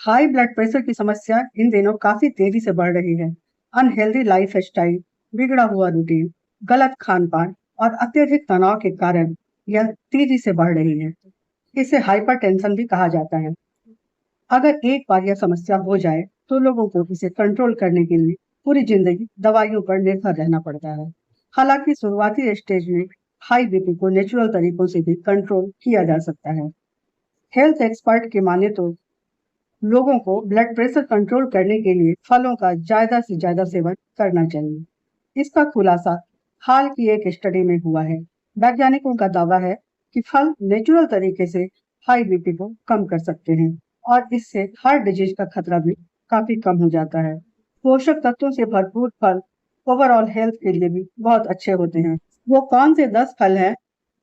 High blood pressure की समस्या इन दिनों काफी तेजी से बढ़ रही है। अनहेल्दी लाइफ स्टाइल, बिगड़ा हुआ रूटीन, गलत खान पान और अत्यधिक तनाव के कारण यह तेजी से बढ़ रही है। इसे हाइपरटेंशन भी कहा जाता है। अगर एक बार यह समस्या हो जाए तो लोगों को इसे कंट्रोल करने के लिए पूरी जिंदगी दवाइयों पर निर्भर रहना पड़ता है। हालांकि शुरुआती स्टेज में हाई बीपी को नेचुरल तरीकों से भी कंट्रोल किया जा सकता है। हेल्थ एक्सपर्ट के माने तो लोगों को ब्लड प्रेशर कंट्रोल करने के लिए फलों का ज्यादा से ज्यादा सेवन करना चाहिए। इसका खुलासा हाल की एक स्टडी में हुआ है। वैज्ञानिकों का दावा है कि फल नेचुरल तरीके से हाई बीपी को कम कर सकते हैं और इससे हार्ट डिजीज का खतरा भी काफी कम हो जाता है। पोषक तत्वों से भरपूर फल ओवरऑल हेल्थ के लिए भी बहुत अच्छे होते हैं। वो कौन से 10 फल हैं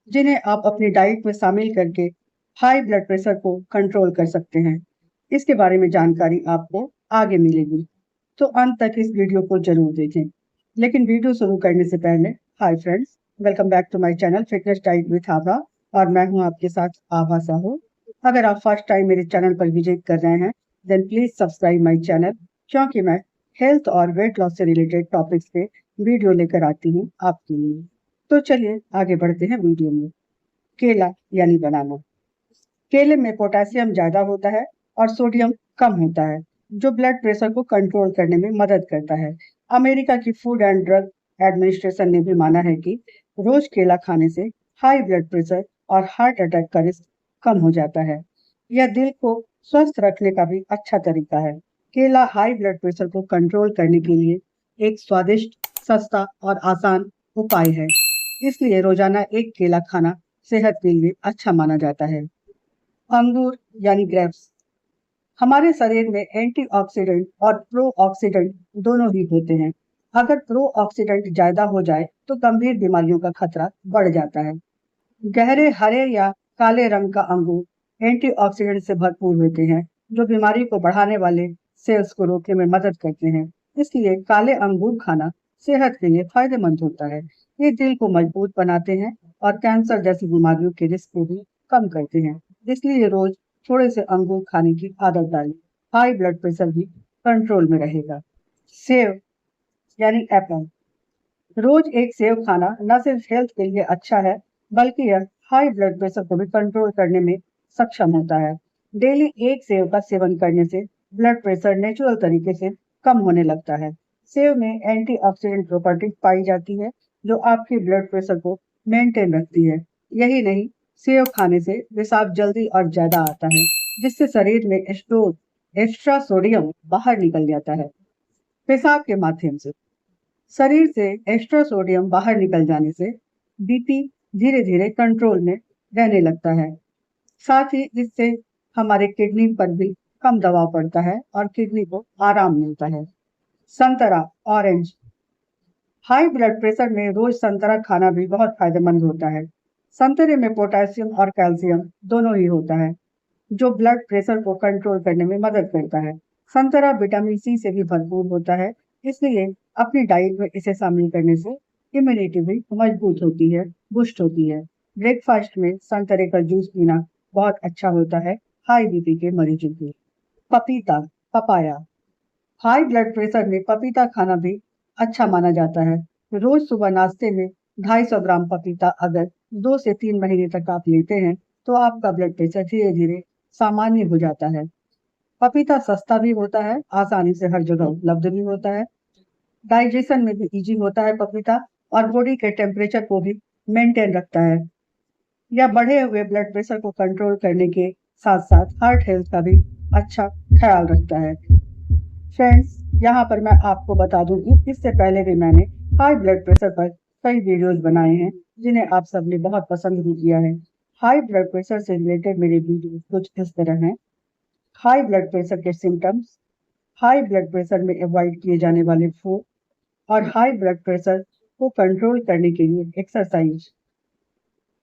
जिन्हें आप अपनी डाइट में शामिल करके हाई ब्लड प्रेशर को कंट्रोल कर सकते हैं? इसके बारे में जानकारी आपको आगे मिलेगी, तो अंत तक इस वीडियो को जरूर देखें। लेकिन वीडियो शुरू करने से पहले, hi friends, welcome back to my channel fitness diet with Abha और मैं हूं आपके साथ आभा साहू। अगर आप फर्स्ट टाइम मेरे चैनल पर विजिट कर रहे हैं then please subscribe my channel, क्योंकि मैं हेल्थ और वेट लॉस से रिलेटेड टॉपिक्स पे वीडियो लेकर आती हूँ आपके लिए। तो चलिए आगे बढ़ते हैं वीडियो में। केला यानी बनाना। केले में पोटेशियम ज्यादा होता है और सोडियम कम होता है, जो ब्लड प्रेशर को कंट्रोल करने में मदद करता है। अमेरिका की फूड एंड ड्रग एडमिनिस्ट्रेशन ने भी माना है कि रोज केला खाने से हाई ब्लड प्रेशर और हार्ट अटैक का रिस्क कम हो जाता है। यह दिल को स्वस्थ रखने का भी अच्छा तरीका है। केला हाई ब्लड प्रेशर को कंट्रोल करने के लिए एक स्वादिष्ट, सस्ता और आसान उपाय है। इसलिए रोजाना एक केला खाना सेहत के लिए अच्छा माना जाता है। अंगूर यानी ग्रेप्स। हमारे शरीर में एंटीऑक्सीडेंट और प्रोऑक्सीडेंट दोनों ही होते हैं। अगर प्रोऑक्सीडेंट ज्यादा हो जाए तो गंभीर बीमारियों का खतरा बढ़ जाता है। गहरे हरे या काले रंग का अंगूर एंटीऑक्सीडेंट से भरपूर होते हैं, जो बीमारी को बढ़ाने वाले सेल्स को रोकने में मदद करते हैं। इसलिए काले अंगूर खाना सेहत के लिए फायदेमंद होता है। ये दिल को मजबूत बनाते हैं और कैंसर जैसी बीमारियों के रिस्क को भी कम करते हैं। इसलिए रोज थोड़े से अंगूर खाने की आदत डालें। हाई ब्लड प्रेशर भी कंट्रोल में रहेगा। सेव यानी एप्पल। रोज एक सेव खाना न सिर्फ हेल्थ के लिए अच्छा है, बल्कि यह हाई ब्लड प्रेशर को भी कंट्रोल करने में सक्षम होता है। डेली एक सेव का सेवन करने से ब्लड प्रेशर नेचुरल तरीके से कम होने लगता है। सेव में एंटीऑक्सीडेंट प्रॉपर्टी पाई जाती है, जो आपके ब्लड प्रेशर को मेंटेन रखती है। यही नहीं, सेव खाने से पेशाब जल्दी और ज्यादा आता है, जिससे शरीर में स्टोर एक्स्ट्रा सोडियम बाहर निकल जाता है। पेशाब के माध्यम से शरीर से एक्स्ट्रा सोडियम बाहर निकल जाने से बीपी धीरे धीरे कंट्रोल में रहने लगता है। साथ ही इससे हमारे किडनी पर भी कम दबाव पड़ता है और किडनी को आराम मिलता है। संतरा, ऑरेंज। हाई ब्लड प्रेशर में रोज संतरा खाना भी बहुत फायदेमंद होता है। संतरे में पोटेशियम और कैल्शियम दोनों ही होता है, जो ब्लड प्रेशर को कंट्रोल करने में मदद करता है। संतरा विटामिन सी से भी भरपूर होता है, इसलिए अपनी डाइट में इसे शामिल करने से इम्यूनिटी भी मजबूत होती है, बूस्ट होती है। ब्रेकफास्ट में संतरे का जूस पीना बहुत अच्छा होता है हाई बीपी के मरीजों के लिए। पपीता, पपाया। हाई ब्लड प्रेशर में पपीता खाना भी अच्छा माना जाता है। रोज सुबह नाश्ते में 250 ग्राम पपीता अगर 2 से 3 महीने तक आप लेते हैं तो आपका ब्लड प्रेशर धीरे धीरे सामान्य हो जाता है। पपीता सस्ता भी होता है, आसानी से हर जगह उपलब्ध भी होता है। डाइजेशन में भी इजी होता है पपीता, और बॉडी के टेम्परेचर को भी मेंटेन रखता है। यह बढ़े हुए ब्लड प्रेशर को कंट्रोल करने के साथ साथ हार्ट हेल्थ का भी अच्छा ख्याल रखता है। फ्रेंड्स, यहाँ पर मैं आपको बता दूं कि इससे पहले भी मैंने हाई ब्लड प्रेशर पर कई वीडियोस बनाए हैं, जिन्हें आप सबने बहुत पसंद भी किया है। हाई ब्लड प्रेशर से रिलेटेड मेरे वीडियो कुछ इस तरह हैं। हाई ब्लड प्रेशर के सिम्टम्स, हाई ब्लड प्रेशर में अवॉइड किए जाने वाले फूड और हाई ब्लड प्रेशर को कंट्रोल करने के लिए एक्सरसाइज।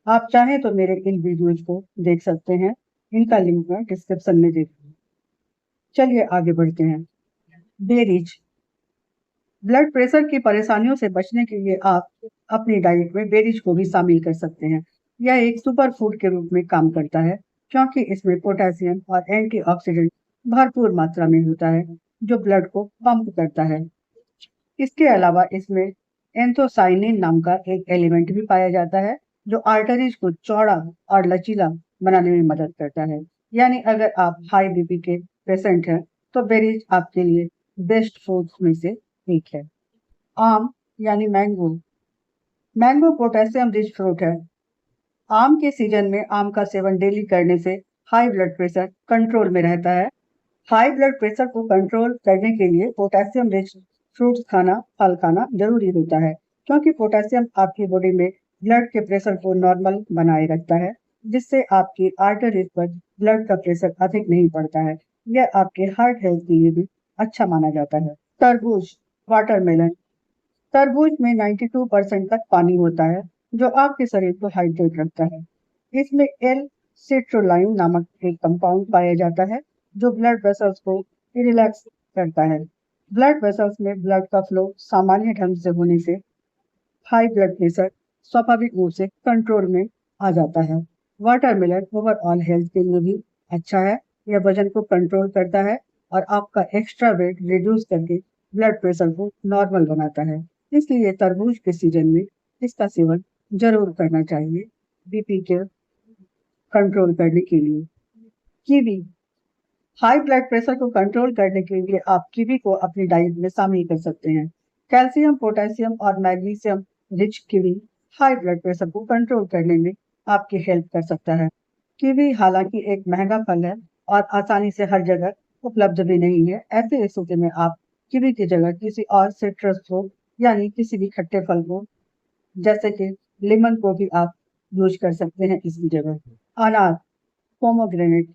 आप चाहें तो मेरे इन वीडियोज को देख सकते हैं, इनका लिंक मैं डिस्क्रिप्शन में दे दूंगी। चलिए आगे बढ़ते हैं। बेरीज। ब्लड प्रेशर की परेशानियों से बचने के लिए आप अपनी डाइट में बेरीज को भी शामिल कर सकते हैं। यह एक सुपर फूड के रूप में काम करता है, क्योंकि इसमें पोटेशियम और एंटीऑक्सीडेंट भरपूर मात्रा में होता है, जो ब्लड को पंप करता है। इसके अलावा इसमें एंथोसाइनिन नाम का एक एलिमेंट भी पाया जाता है, जो आर्टरीज को चौड़ा और लचीला बनाने में मदद करता है। यानी अगर आप हाई बीपी के पेशेंट हैं, तो बेरीज आपके लिए बेस्ट फूड्स में से एक है। आम यानी mango. Mango potassium rich fruit है। आम के सीजन में आम का सेवन डेली करने से हाई ब्लड प्रेशर कंट्रोल में रहता है। हाई ब्लड प्रेशर को कंट्रोल करने के लिए पोटेशियम रिच फ्रूट्स खाना, फल खाना जरूरी होता है, क्योंकि पोटेशियम आपकी बॉडी में ब्लड के प्रेशर को नॉर्मल बनाए रखता है, जिससे आपकी आर्टरीज पर ब्लड का प्रेशर अधिक नहीं पड़ता है। यह आपके हार्ट हेल्थ के लिए भी अच्छा माना जाता है। तरबूज, वाटरमेलन। तरबूज में 92% तक पानी होता है, जो आपके शरीर को हाइड्रेट रखता है। इसमें एल सिट्रोलाइन नामक एक कंपाउंड पाया जाता है, जो ब्लड वेसल्स को रिलैक्स करता है। ब्लड वेसल्स में ब्लड का फ्लो सामान्य ढंग से होने से हाई ब्लड प्रेशर स्वाभाविक रूप से कंट्रोल में आ जाता है। वाटरमेलन ओवरऑल हेल्थ के लिए भी अच्छा है। यह वजन को कंट्रोल करता है और आपका एक्स्ट्रा वेट रिड्यूस करके ब्लड प्रेशर को नॉर्मल बनाता है। इसलिए तरबूज के सीजन में इसका सेवन जरूर करना चाहिए, बीपी के कंट्रोल करने के लिए। कीवी। हाई ब्लड प्रेशर को कंट्रोल करने के लिए आप कीवी को अपनी डाइट में शामिल कर सकते हैं। कैल्शियम, पोटेशियम और magnesium rich kiwi high blood pressure को कंट्रोल करने में आपकी हेल्प कर सकता है। कीवी हालांकि एक महंगा फल है और आसानी से हर जगह उपलब्ध भी नहीं है। ऐसे स्थिति में आप कीवी की जगह किसी और सिट्रस फ्रूट यानी किसी भी खट्टे फल को, जैसे कि लेमन को भी आप यूज कर सकते हैं इसकी जगह। अनार, पोमोग्रेनेट।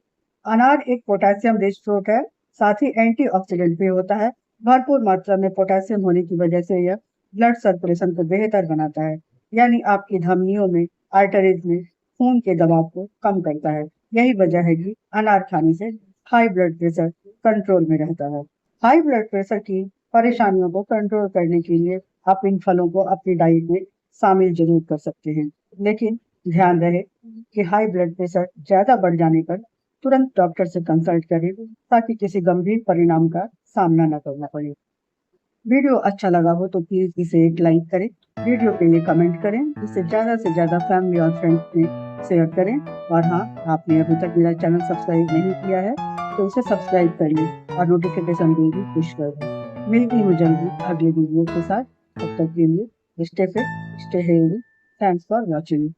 अनार एक पोटेशियम रिच फ्रूट है, साथ ही एंटीऑक्सीडेंट भी होता है। भरपूर मात्रा में पोटेशियम होने की वजह से यह ब्लड सर्कुलेशन को बेहतर बनाता है, यानी आपकी धमनियों में, आर्टरीज में खून के दबाव को कम करता है। यही वजह है कि अनार खाने से हाई ब्लड प्रेशर कंट्रोल में रहता है। हाई ब्लड प्रेशर की परेशानियों को कंट्रोल करने के लिए आप इन फलों को अपनी डाइट में शामिल जरूर कर सकते हैं, लेकिन ध्यान रहे कि हाई ब्लड प्रेशर ज्यादा बढ़ जाने पर तुरंत डॉक्टर से कंसल्ट करें, ताकि किसी गंभीर परिणाम का सामना न करना पड़े। वीडियो अच्छा लगा हो तो प्लीज इसे एक लाइक करें, वीडियो के लिए कमेंट करें, इसे ज्यादा से ज्यादा फैमिली और फ्रेंड्स में शेयर करें। और हाँ, आपने अभी तक मेरा चैनल सब्सक्राइब नहीं किया है तो इसे सब्सक्राइब कर लें और नोटिफिकेशन बेल भी पुश कर दें। मिलती हूँ जल्दी अगले वीडियो के साथ। तब तक के लिए stay fit, stay healthy. Thanks for watching.